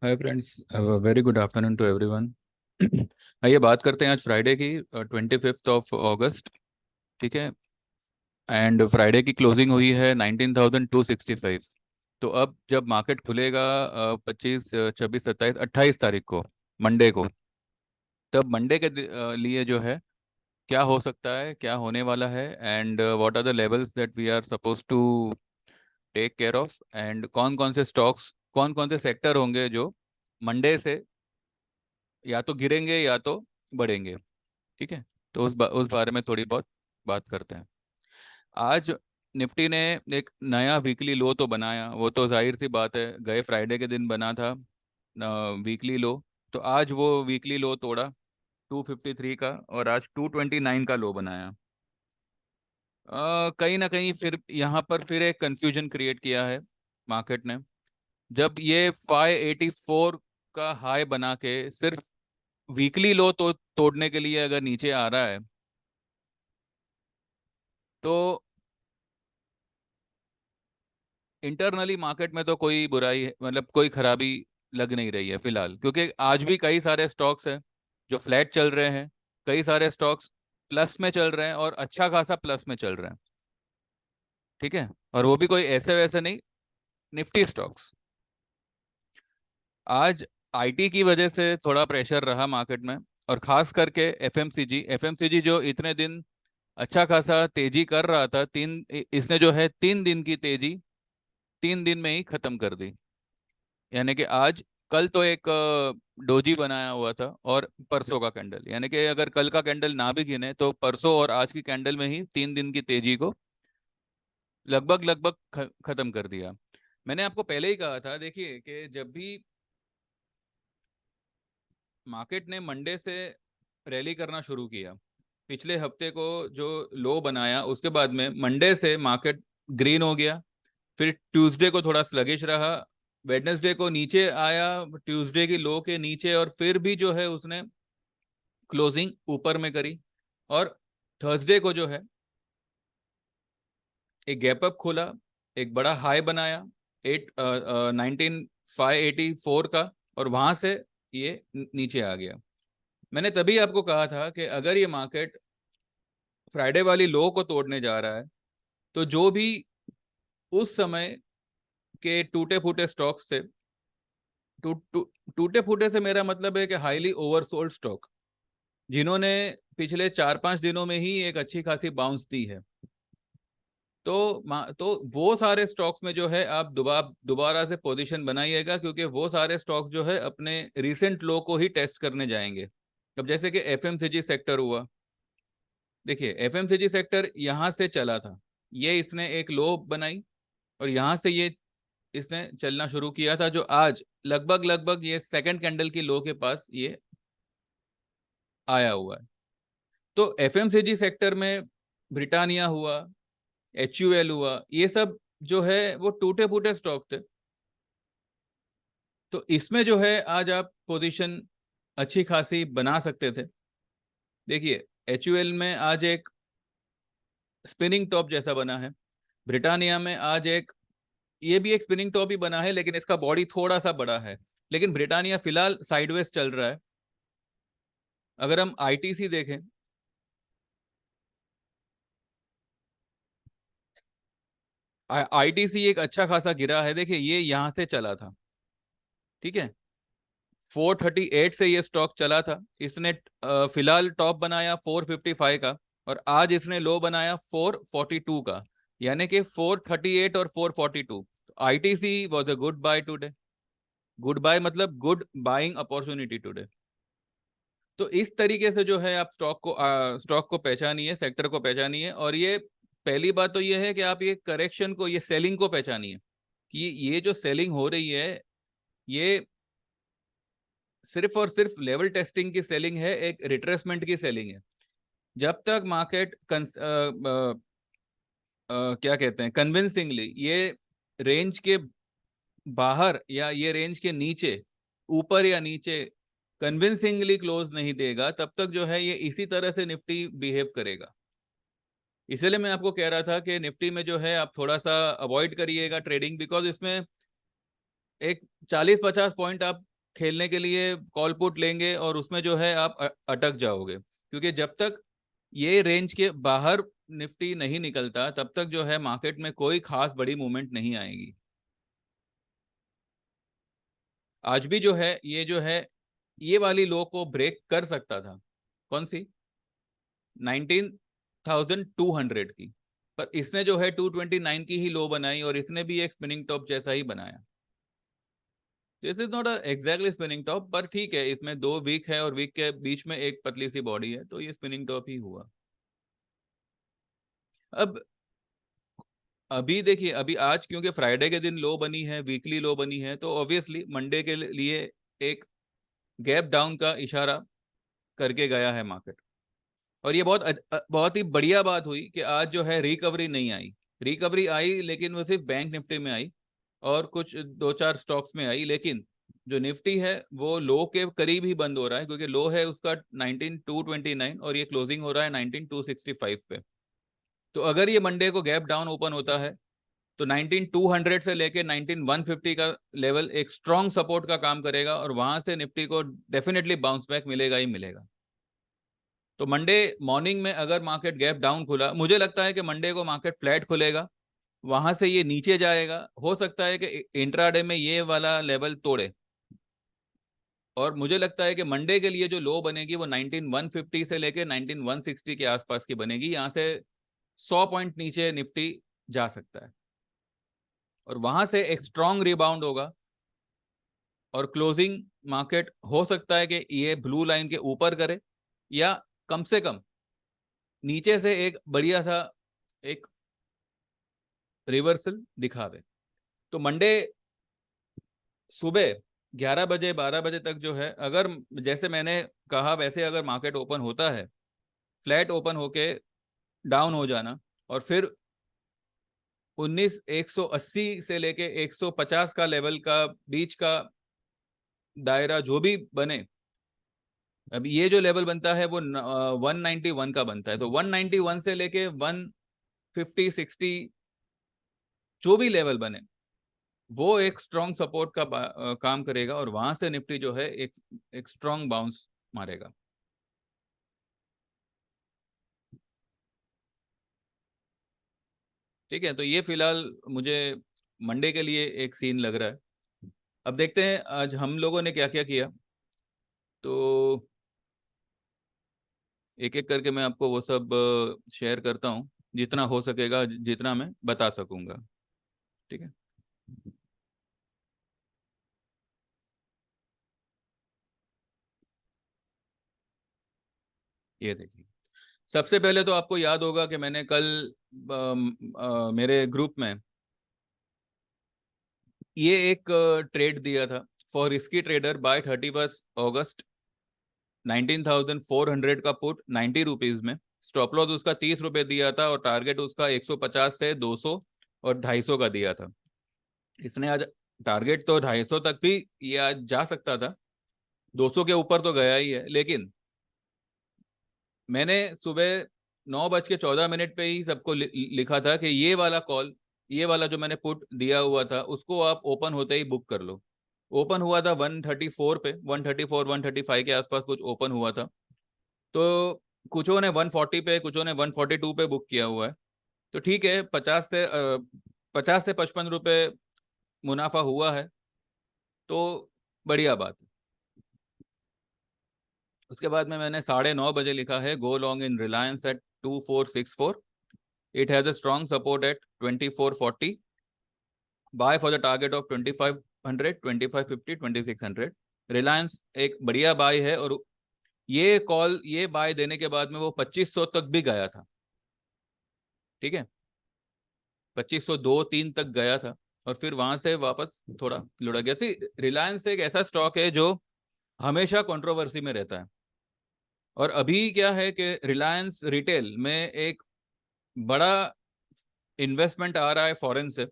Hi friends, very good afternoon to everyone. आइए बात करते हैं आज फ्राइडे की, 25 ऑफ अगस्त। ठीक है। एंड फ्राइडे की क्लोजिंग हुई है 19,265। तो अब जब मार्केट खुलेगा 25, 26, 27, 28 तारीख को, मंडे को, तब मंडे के लिए जो है क्या हो सकता है, क्या होने वाला है, and what are the levels that we are suppose to take care of, and कौन कौन से स्टॉक्स, कौन कौन से सेक्टर होंगे जो मंडे से या तो गिरेंगे या तो बढ़ेंगे। ठीक है। तो उस बारे में थोड़ी बहुत बात करते हैं। आज निफ्टी ने एक नया वीकली लो तो बनाया, वो तो जाहिर सी बात है, गए फ्राइडे के दिन बना था वीकली लो। तो आज वो वीकली लो तोड़ा 253 का, और आज 229 का लो बनाया। कहीं ना कहीं फिर यहाँ पर फिर एक कंफ्यूजन क्रिएट किया है मार्केट ने। जब ये 584 का हाई बना के सिर्फ वीकली लो तो तोड़ने के लिए अगर नीचे आ रहा है, तो इंटरनली मार्केट में तो कोई बुराई मतलब कोई खराबी लग नहीं रही है फिलहाल, क्योंकि आज भी कई सारे स्टॉक्स हैं जो फ्लैट चल रहे हैं, कई सारे स्टॉक्स प्लस में चल रहे हैं और अच्छा खासा प्लस में चल रहे हैं। ठीक है। और वो भी कोई ऐसे वैसे नहीं, निफ्टी स्टॉक्स। आज आईटी की वजह से थोड़ा प्रेशर रहा मार्केट में, और खास करके एफएमसीजी। एफएमसीजी जो इतने दिन अच्छा खासा तेजी कर रहा था, इसने जो है 3 दिन की तेजी 3 दिन में ही खत्म कर दी। यानी कि आज, कल तो एक डोजी बनाया हुआ था, और परसों का कैंडल, यानी कि अगर कल का कैंडल ना भी गिने तो परसों और आज की कैंडल में ही 3 दिन की तेजी को लगभग लगभग खत्म कर दिया। मैंने आपको पहले ही कहा था, देखिए कि जब भी मार्केट ने मंडे से रैली करना शुरू किया, पिछले हफ्ते को जो लो बनाया, उसके बाद में मंडे से मार्केट ग्रीन हो गया। फिर ट्यूसडे को थोड़ा स्लगिश रहा, वेडनेसडे को नीचे आया, ट्यूसडे की लो के नीचे, और फिर भी जो है उसने क्लोजिंग ऊपर में करी। और थर्सडे को जो है एक गैप अप खोला, एक बड़ा हाई बनाया 19,584 का, और वहां से ये नीचे आ गया। मैंने तभी आपको कहा था कि अगर ये मार्केट फ्राइडे वाली लो को तोड़ने जा रहा है, तो जो भी उस समय के टूटे फूटे स्टॉक्स थे, टूटे फूटे से मेरा मतलब है कि हाईली ओवरसोल्ड स्टॉक, जिन्होंने पिछले 4-5 दिनों में ही एक अच्छी खासी बाउंस दी है, तो वो सारे स्टॉक्स में जो है आप दोबारा दोबारा से पोजीशन बनाइएगा, क्योंकि वो सारे स्टॉक्स जो है अपने रीसेंट लो को ही टेस्ट करने जाएंगे। अब जैसे कि एफएमसीजी सेक्टर हुआ, देखिए एफएमसीजी सेक्टर यहाँ से चला था, ये इसने एक लो बनाई, और यहाँ से ये इसने चलना शुरू किया था, जो आज लगभग लगभग ये सेकंड कैंडल की लो के पास ये आया हुआ है। तो एफएमसीजी सेक्टर में ब्रिटानिया हुआ, एचयूएल हुआ, ये सब जो है वो टूटे फूटे स्टॉक थे। तो इसमें जो है आज आप पोजीशन अच्छी खासी बना सकते थे। देखिए एचयूएल में आज एक स्पिनिंग टॉप जैसा बना है, ब्रिटानिया में आज एक, ये भी एक स्पिनिंग टॉप ही बना है, लेकिन इसका बॉडी थोड़ा सा बड़ा है, लेकिन ब्रिटानिया फिलहाल साइडवेज चल रहा है। अगर हम आईटीसी देखें, आईटीसी एक अच्छा खासा गिरा है, देखिए ये यहां से चला था। ठीक है। 438 से ये स्टॉक चला था, इसने फिलहाल टॉप बनाया 455 का, और आज इसने लो बनाया 442 का, यानी कि 438 और 442। ITC was a good buy today. Good buy मतलब गुड बाइंग अपॉर्चुनिटी टुडे। तो इस तरीके से जो है आप स्टॉक को पहचानिए, सेक्टर को पहचानिए, और ये पहली बात तो ये है कि आप ये करेक्शन को, ये सेलिंग को पहचानिए कि ये जो सेलिंग हो रही है, ये सिर्फ और सिर्फ लेवल टेस्टिंग की सेलिंग है, एक रिट्रेसमेंट की सेलिंग है। जब तक मार्केट क्या कहते हैं, कन्विंसिंगली ये रेंज के बाहर या ये रेंज के नीचे, ऊपर या नीचे कन्विंसिंगली क्लोज नहीं देगा, तब तक जो है ये इसी तरह से निफ्टी बिहेव करेगा। इसलिए मैं आपको कह रहा था कि निफ्टी में जो है आप थोड़ा सा अवॉइड करिएगा ट्रेडिंग, बिकॉज इसमें एक 40-50 पॉइंट आप खेलने के लिए कॉल पुट लेंगे और उसमें जो है आप अटक जाओगे, क्योंकि जब तक ये रेंज के बाहर निफ्टी नहीं निकलता तब तक जो है मार्केट में कोई खास बड़ी मूवमेंट नहीं आएगी। आज भी जो है ये जो है ये वाली लो को ब्रेक कर सकता था। कौन सी? 19,200 की। पर इसने जो है 229 की ही लो बनाई और इसने भी एक स्पिनिंग टॉप जैसा ही बनाया। This is not exactly spinning top, पर ठीक है, इसमें दो वीक है और वीक के बीच में एक पतली सी बॉडी है, तो ये स्पिनिंग टॉप ही हुआ। अब अभी देखिए, अभी आज क्योंकि फ्राइडे के दिन लो बनी है, वीकली लो बनी है, तो ऑब्वियसली मंडे के लिए एक गैप डाउन का इशारा करके गया है मार्केट। और ये बहुत ही बढ़िया बात हुई कि आज जो है रिकवरी नहीं आई। रिकवरी आई लेकिन वो सिर्फ बैंक निफ्टी में आई और कुछ दो चार स्टॉक्स में आई, लेकिन जो निफ्टी है वो लो के करीब ही बंद हो रहा है, क्योंकि लो है उसका 19,229 और ये क्लोजिंग हो रहा है 19,265 पे। तो अगर ये मंडे को गैप डाउन ओपन होता है तो 19,200 से लेके 19,150 का लेवल एक स्ट्रॉन्ग सपोर्ट का काम करेगा और वहां से निफ्टी को डेफिनेटली बाउंस बैक मिलेगा ही मिलेगा। तो मंडे मॉर्निंग में अगर मार्केट गैप डाउन खुला, मुझे लगता है कि मंडे को मार्केट फ्लैट खुलेगा, वहां से ये नीचे जाएगा, हो सकता है कि इंट्राडे में ये वाला लेवल तोड़े। और मुझे लगता है कि मंडे के लिए जो लो बनेगी वो 19,150 से लेके 19,160 के आसपास की बनेगी। यहाँ से 100 पॉइंट नीचे निफ्टी जा सकता है और वहां से एक स्ट्रॉन्ग रिबाउंड होगा और क्लोजिंग मार्केट हो सकता है कि ये ब्लू लाइन के ऊपर करे या कम से कम नीचे से एक बढ़िया सा एक रिवर्सल दिखावे। तो मंडे सुबह 11 बजे 12 बजे तक जो है, अगर जैसे मैंने कहा वैसे अगर मार्केट ओपन होता है, फ्लैट ओपन होके डाउन हो जाना और फिर 19,180 से लेके 150 का लेवल का बीच का दायरा जो भी बने। अब ये जो लेवल बनता है वो 191 का बनता है, तो 191 से लेके 150 60 जो भी लेवल बने वो एक स्ट्रॉन्ग सपोर्ट का काम करेगा और वहां से निफ्टी जो है एक स्ट्रॉन्ग बाउंस मारेगा। ठीक है, तो ये फिलहाल मुझे मंडे के लिए एक सीन लग रहा है। अब देखते हैं आज हम लोगों ने क्या क्या किया, तो एक एक करके मैं आपको वो सब शेयर करता हूँ, जितना हो सकेगा, जितना मैं बता सकूंगा। ठीक है। ये देखिए, सबसे पहले तो आपको याद होगा कि मैंने कल मेरे ग्रुप में ये एक ट्रेड दिया था फॉर रिस्की ट्रेडर बाय 31 अगस्त। 19,400 का पुट 90 रुपीज में, स्टॉप लॉस उसका 30 रुपए दिया था और टारगेट उसका 150 से 200 और 250 का दिया था। इसने आज टारगेट तो 250 तक भी ये आज जा सकता था, 200 के ऊपर तो गया ही है, लेकिन मैंने सुबह 9:14 पे ही सबको लिखा था कि ये वाला कॉल, ये वाला जो मैंने पुट दिया हुआ था उसको आप ओपन होते ही बुक कर लो। ओपन हुआ था 134 पे, 134 135 के आसपास कुछ ओपन हुआ था। तो कुछों ने 140 पे, कुछों ने 142 पे बुक किया हुआ है। तो ठीक है, 50 से 55 रुपए मुनाफा हुआ है, तो बढ़िया बात है। उसके बाद में मैंने 9:30 बजे लिखा है go long in Reliance at 2464। It has a strong support at 2440। Buy for the target of 2500, 2550, 2600। Reliance एक बढ़िया बाय है और ये कॉल, ये बाय देने के बाद में वो 2500 तक भी गया था। ठीक है, 2502 3 तक गया था और फिर वहां से वापस थोड़ा लुढ़क गया। सी, रिलायंस एक ऐसा स्टॉक है जो हमेशा कंट्रोवर्सी में रहता है। और अभी क्या है कि रिलायंस रिटेल में एक बड़ा इन्वेस्टमेंट आ रहा है फॉरेन से,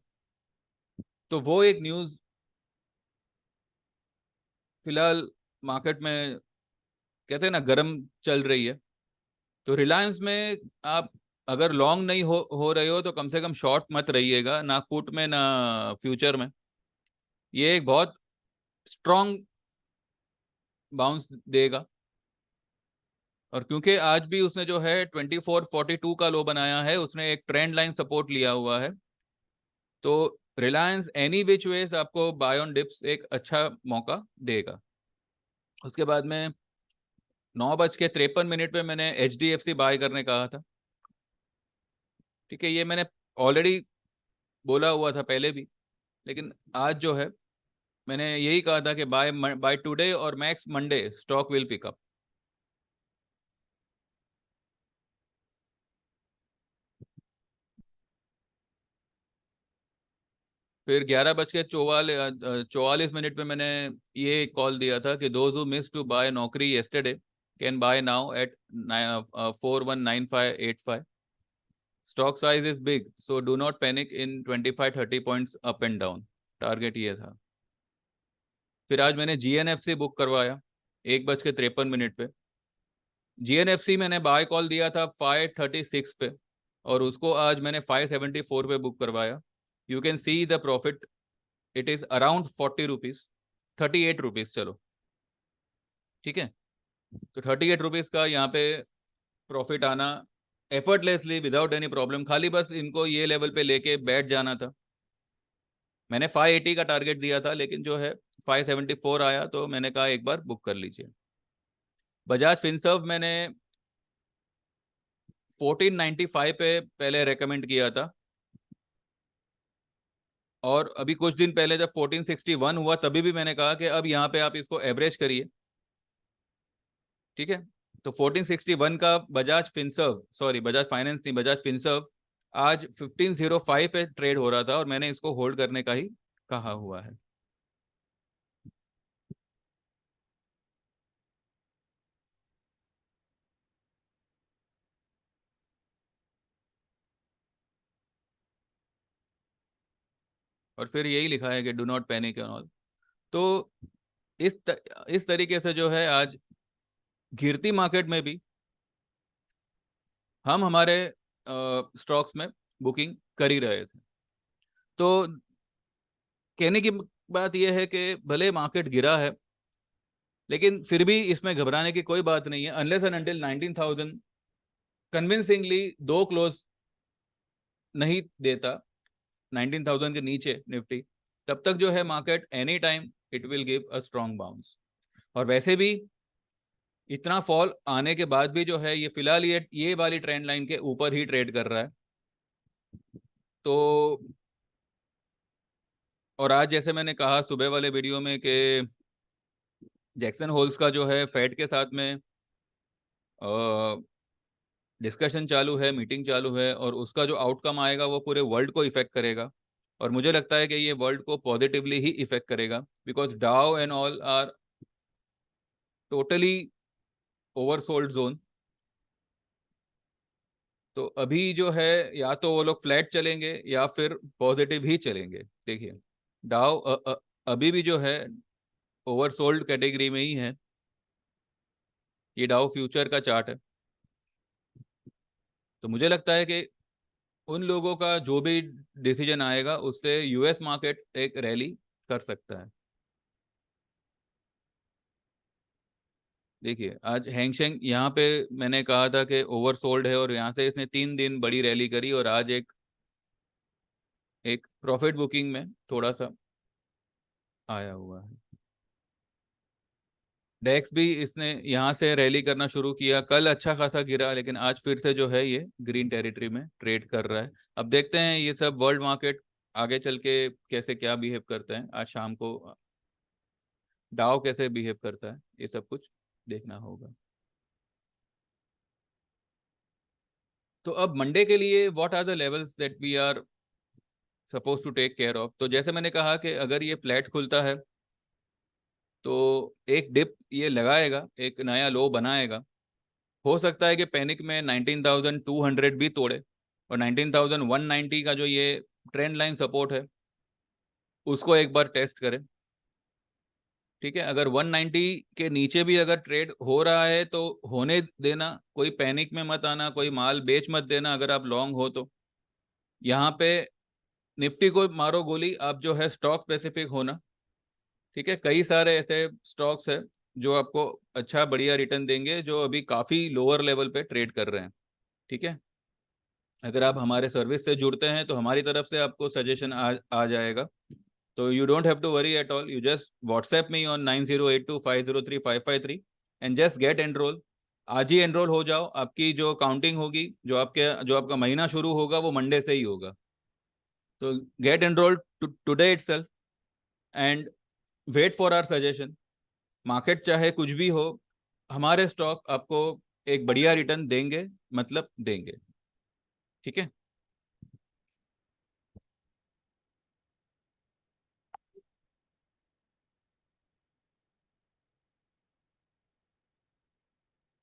तो वो एक न्यूज फिलहाल मार्केट में कहते हैं ना गर्म चल रही है। तो रिलायंस में आप अगर लॉन्ग नहीं हो रहे हो तो कम से कम शॉर्ट मत रहिएगा, ना पुट में ना फ्यूचर में। ये एक बहुत स्ट्रॉन्ग बाउंस देगा। और क्योंकि आज भी उसने जो है 2442 का लो बनाया है, उसने एक ट्रेंड लाइन सपोर्ट लिया हुआ है, तो रिलायंस एनी विच वेज आपको बाय ऑन डिप्स एक अच्छा मौका देगा। उसके बाद में 9:53 पे मैंने HDFC बाय करने कहा था। ठीक है, ये मैंने ऑलरेडी बोला हुआ था पहले भी, लेकिन आज जो है मैंने यही कहा था कि बाय बाय टुडे और max Monday stock will pick up. फिर 11:44 पे मैंने ये कॉल दिया था कि those who miss to buy Naukri yesterday can buy now at 419585। Stock size is big so do not panic in 25-30 points up and down. Target ये था। फिर आज मैंने GNFC बुक करवाया 1:53 पे। GNFC मैंने बाय कॉल दिया था 536 पे, और उसको आज मैंने 574 पे बुक करवाया। You can see the profit, it is around 40 rupees, 38 rupees चलो। ठीक है, तो 38 रुपीज का यहाँ पे प्रॉफिट आना एफर्टलेसली विदाउट एनी प्रॉब्लम, खाली बस इनको ये लेवल पे लेके बैठ जाना था। मैंने 580 का टारगेट दिया था, लेकिन जो है 574 आया, तो मैंने कहा एक बार बुक कर लीजिए। बजाज फिनसर्व मैंने 1495 पे पहले रेकमेंड किया था, और अभी कुछ दिन पहले जब 1461 हुआ तभी भी मैंने कहा कि अब यहाँ पे आप इसको एवरेज करिए। ठीक है, तो 1461 का Bajaj Finserv, sorry Bajaj finance नहीं, बजाज फिनसर्व आज 1505 पे ट्रेड हो रहा था, और मैंने इसको होल्ड करने का ही कहा हुआ है। और फिर यही लिखा है कि do not panic and all. तो इस तरीके से जो है आज गिरती मार्केट में भी हम हमारे स्टॉक्स में बुकिंग कर ही रहे थे। तो कहने की बात यह है कि भले मार्केट गिरा है, लेकिन फिर भी इसमें घबराने की कोई बात नहीं है, अनलेस एंड अनटिल 19,000 कन्विंसिंगली दो क्लोज नहीं देता 19,000 के नीचे निफ्टी, तब तक जो है market any time it will give a strong bounce. और वैसे भी इतना फॉल आने के बाद भी जो है ये फिलहाल ये वाली ट्रेंड लाइन के ऊपर ही ट्रेड कर रहा है। तो और आज जैसे मैंने कहा सुबह वाले वीडियो में कि जैक्सन होल्स का जो है फेड के साथ में डिस्कशन चालू है, मीटिंग चालू है, और उसका जो आउटकम आएगा वो पूरे वर्ल्ड को इफेक्ट करेगा। और मुझे लगता है कि ये वर्ल्ड को पॉजिटिवली ही इफेक्ट करेगा, because Dow and all are totally oversold zone. तो अभी जो है या तो वो लोग फ्लैट चलेंगे या फिर पॉजिटिव ही चलेंगे। देखिए डाउ अभी भी जो है ओवरसोल्ड कैटेगरी में ही है। ये डाउ फ्यूचर का चार्ट है। तो मुझे लगता है कि उन लोगों का जो भी डिसीजन आएगा उससे US मार्केट एक रैली कर सकता है। देखिए आज हैंगसेंग यहाँ पे मैंने कहा था कि ओवरसोल्ड है, और यहाँ से इसने 3 दिन बड़ी रैली करी, और आज एक एक प्रॉफिट बुकिंग में थोड़ा सा आया हुआ है। डेक्स भी इसने यहाँ से रैली करना शुरू किया, कल अच्छा खासा गिरा, लेकिन आज फिर से जो है ये ग्रीन टेरिटरी में ट्रेड कर रहा है। अब देखते हैं ये सब वर्ल्ड मार्केट आगे चल के कैसे क्या बिहेव करता है, आज शाम को डाउ कैसे बिहेव करता है, ये सब कुछ देखना होगा। तो अब मंडे के लिए what are the levels that we are suppose to take care of. तो जैसे मैंने कहा कि अगर ये फ्लैट खुलता है तो एक डिप ये लगाएगा, एक नया लो बनाएगा। हो सकता है कि पैनिक में 19,200 भी तोड़े, और 19,190 का जो ये ट्रेंड लाइन सपोर्ट है उसको एक बार टेस्ट करें। ठीक है, अगर 190 के नीचे भी अगर ट्रेड हो रहा है तो होने देना, कोई पैनिक में मत आना, कोई माल बेच मत देना अगर आप लॉन्ग हो तो। यहाँ पे निफ्टी को मारो गोली, आप जो है स्टॉक स्पेसिफिक होना। ठीक है, कई सारे ऐसे स्टॉक्स है जो आपको अच्छा बढ़िया रिटर्न देंगे, जो अभी काफ़ी लोअर लेवल पे ट्रेड कर रहे हैं। ठीक है, अगर आप हमारे सर्विस से जुड़ते हैं तो हमारी तरफ से आपको सजेशन आ जाएगा। तो you don't have to worry at all, you just WhatsApp me on 9082503553 and just get enrol. आज ही एनरोल हो जाओ। आपकी जो काउंटिंग होगी, जो आपका महीना शुरू होगा, वो मंडे से ही होगा। तो get enrol today itself and wait for our suggestion. Market चाहे कुछ भी हो, हमारे स्टॉक आपको एक बढ़िया रिटर्न देंगे, मतलब देंगे। ठीक है,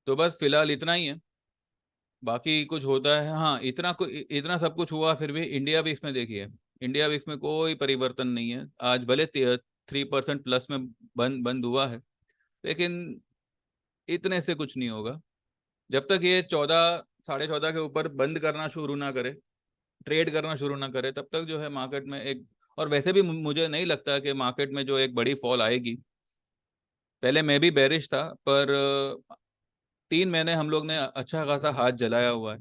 तो बस फिलहाल इतना ही है। बाकी कुछ होता है, हाँ, इतना सब कुछ हुआ, फिर भी इंडिया भी इसमें देखिए, इंडिया भी इसमें कोई परिवर्तन नहीं है। आज भले 3% प्लस में बंद बंद हुआ है, लेकिन इतने से कुछ नहीं होगा। जब तक ये 14, 14.5 के ऊपर बंद करना शुरू ना करे, ट्रेड करना शुरू ना करे, तब तक जो है मार्केट में एक, और वैसे भी मुझे नहीं लगता कि मार्केट में जो एक बड़ी फॉल आएगी। पहले मैं भी बेरिश था, पर 3 महीने हम लोग ने अच्छा खासा हाथ जलाया हुआ है।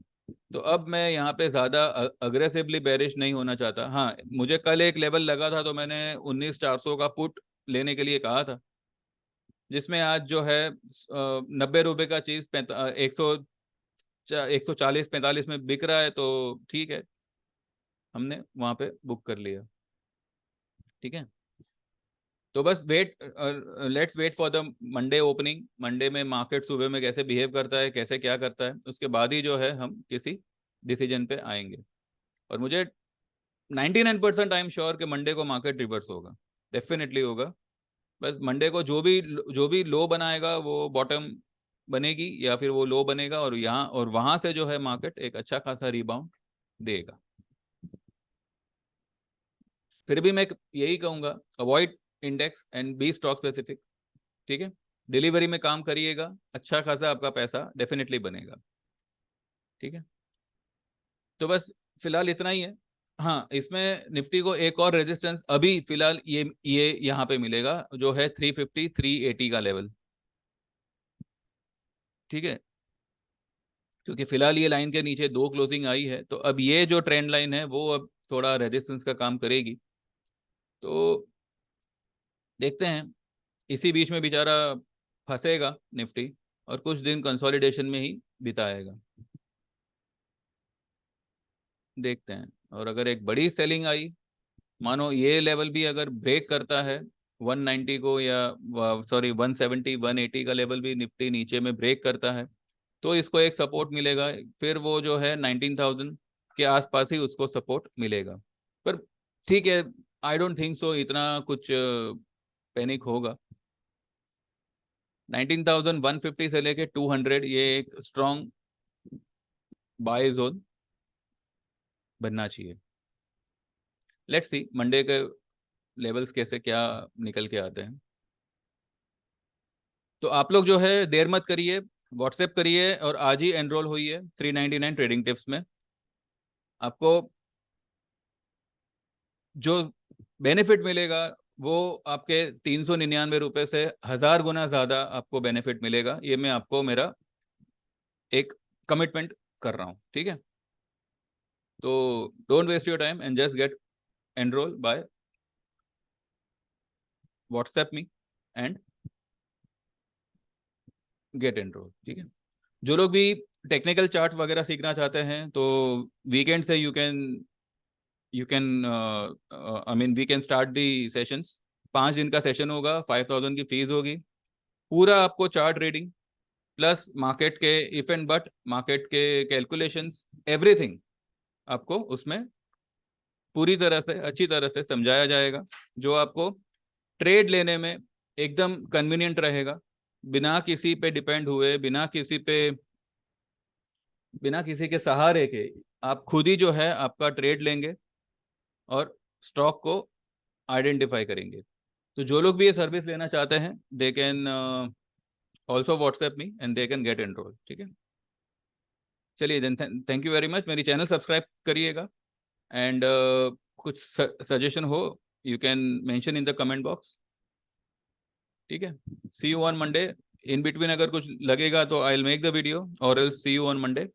तो अब मैं यहाँ पे ज्यादा अग्रेसिवली बेरिश नहीं होना चाहता। हाँ, मुझे कल एक लेवल लगा था, तो मैंने 19,400 का पुट लेने के लिए कहा था, जिसमें आज जो है 90 रुपए का चीज 140-45 में बिक रहा है, तो ठीक है, हमने वहां पे बुक कर लिया। ठीक है, तो बस let's wait for the Monday opening. Monday में मार्केट सुबह में कैसे बिहेव करता है, कैसे क्या करता है, उसके बाद ही जो है हम किसी डिसीजन पे आएंगे। और मुझे 99% आई एम श्योर कि मंडे को मार्केट रिवर्स होगा, डेफिनेटली होगा। बस मंडे को जो भी लो बनाएगा, वो बॉटम बनेगी, या फिर वो लो बनेगा, और यहाँ और वहां से जो है मार्केट एक अच्छा खासा रिबाउंड देगा। फिर भी मैं यही कहूंगा, avoid index and be stock specific. ठीक है, डिलीवरी में काम करिएगा, अच्छा खासा आपका पैसा डेफिनेटली बनेगा। ठीक है, तो बस फिलहाल इतना ही है। हाँ, इसमें निफ्टी को एक और रेजिस्टेंस अभी फिलहाल ये यहाँ पे मिलेगा, जो है 350-380 का लेवल। ठीक है, क्योंकि फिलहाल ये लाइन के नीचे दो क्लोजिंग आई है, तो अब ये जो ट्रेंड लाइन है वो अब थोड़ा रेजिस्टेंस का काम करेगी। तो देखते हैं, इसी बीच में बेचारा फंसेगा निफ्टी, और कुछ दिन कंसोलिडेशन में ही बिताएगा। देखते हैं, और अगर एक बड़ी सेलिंग आई, मानो ये लेवल भी अगर ब्रेक करता है 190 को, या सॉरी 170 180 का लेवल भी निफ्टी नीचे में ब्रेक करता है, तो इसको एक सपोर्ट मिलेगा। फिर वो जो है 19,000 के आसपास ही उसको सपोर्ट मिलेगा। पर ठीक है, आई डोंट थिंक सो इतना कुछ पैनिक होगा। 19,150 से लेके 200 ये एक स्ट्रॉन्ग बाय जोन बनना चाहिए। लेट्स सी मंडे के लेवल्स कैसे क्या निकल के आते हैं। तो आप लोग जो है देर मत करिए, व्हाट्सएप करिए, और आज ही एनरोल होइए 399 ट्रेडिंग टिप्स में। आपको जो बेनिफिट मिलेगा, वो आपके 399 रुपए से 1,000 गुना ज्यादा आपको बेनिफिट मिलेगा। ये मैं आपको मेरा एक कमिटमेंट कर रहा हूँ। ठीक है, तो don't waste your time and just get enrol by WhatsApp me and get enrol. ठीक है, जो लोग भी टेक्निकल चार्ट वगैरह सीखना चाहते हैं, तो वीकेंड से you can I mean we can start the sessions. 5 दिन का सेशन होगा, 5,000 की फीस होगी। पूरा आपको चार्ट रीडिंग प्लस मार्केट के इफ एंड बट, मार्केट के कैलकुलेशंस, एवरीथिंग आपको उसमें पूरी तरह से अच्छी तरह से समझाया जाएगा, जो आपको ट्रेड लेने में एकदम कन्वीनियंट रहेगा। बिना किसी पे डिपेंड हुए, बिना किसी के सहारे के, आप खुद ही जो है आपका ट्रेड लेंगे और स्टॉक को आइडेंटिफाई करेंगे। तो जो लोग भी ये सर्विस लेना चाहते हैं, they can also WhatsApp me and they can get enrol. ठीक है, चलिए then, thank you very much. मेरी चैनल सब्सक्राइब करिएगा, एंड कुछ सजेशन हो, you can mention in the comment box. ठीक है, see you on Monday. In between अगर कुछ लगेगा तो I will make the video, और else see you on Monday,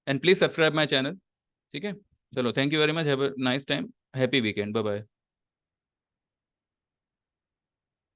and please subscribe my channel. ठीक है, चलो, thank you very much, have a nice time, happy weekend, bye bye.